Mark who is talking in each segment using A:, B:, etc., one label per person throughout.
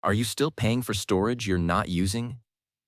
A: Are you still paying for storage you're not using?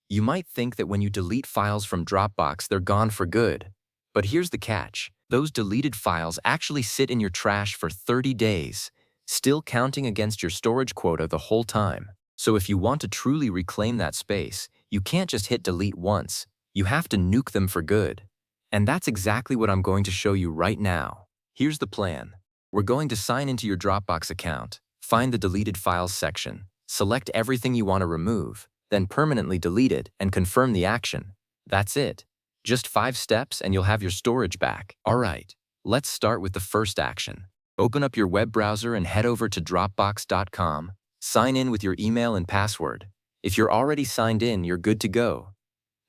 A: You might think that when you delete files from Dropbox, they're gone for good. But here's the catch. Those deleted files actually sit in your trash for 30 days, still counting against your storage quota the whole time. So if you want to truly reclaim that space, you can't just hit delete once. You have to nuke them for good. And that's exactly what I'm going to show you right now. Here's the plan. We're going to sign into your Dropbox account, find the deleted files section, select everything you want to remove, then permanently delete it and confirm the action. That's it. Just 5 steps and you'll have your storage back. Alright, let's start with the first action. Open up your web browser and head over to Dropbox.com. Sign in with your email and password. If you're already signed in, you're good to go.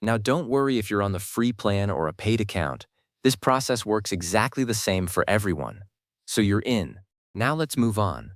A: Now don't worry if you're on the free plan or a paid account. This process works exactly the same for everyone. So you're in. Now let's move on.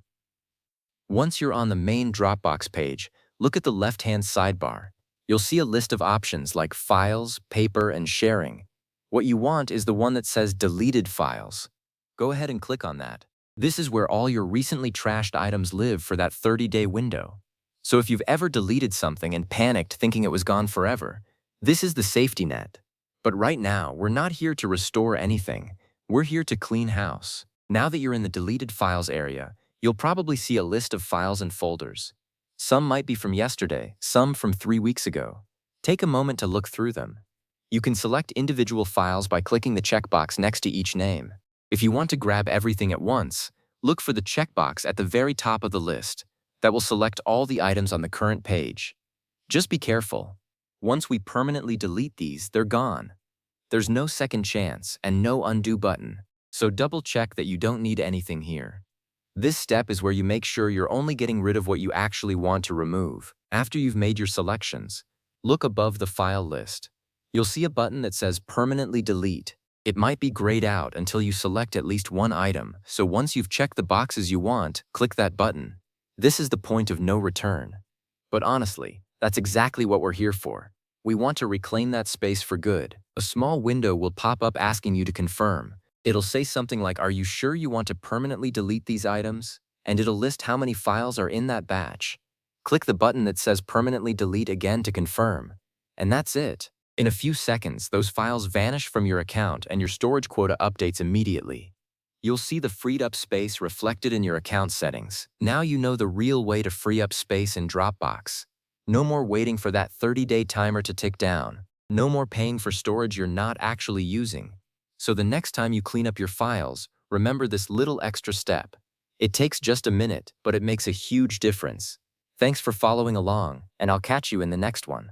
A: Once you're on the main Dropbox page, look at the left-hand sidebar. You'll see a list of options like Files, Paper, and Sharing. What you want is the one that says Deleted Files. Go ahead and click on that. This is where all your recently trashed items live for that 30-day window. So if you've ever deleted something and panicked thinking it was gone forever, this is the safety net. But right now, we're not here to restore anything. We're here to clean house. Now that you're in the Deleted Files area, you'll probably see a list of files and folders. Some might be from yesterday, some from 3 weeks ago. Take a moment to look through them. You can select individual files by clicking the checkbox next to each name. If you want to grab everything at once, look for the checkbox at the very top of the list. That will select all the items on the current page. Just be careful. Once we permanently delete these, they're gone. There's no second chance and no undo button, so double check that you don't need anything here. This step is where you make sure you're only getting rid of what you actually want to remove. After you've made your selections, look above the file list. You'll see a button that says Permanently Delete. It might be grayed out until you select at least one item, so once you've checked the boxes you want, click that button. This is the point of no return. But honestly, that's exactly what we're here for. We want to reclaim that space for good. A small window will pop up asking you to confirm. It'll say something like, "Are you sure you want to permanently delete these items?" And it'll list how many files are in that batch. Click the button that says Permanently Delete again to confirm. And that's it. In a few seconds, those files vanish from your account and your storage quota updates immediately. You'll see the freed up space reflected in your account settings. Now you know the real way to free up space in Dropbox. No more waiting for that 30-day timer to tick down. No more paying for storage you're not actually using. So the next time you clean up your files, remember this little extra step. It takes just a minute, but it makes a huge difference. Thanks for following along, and I'll catch you in the next one.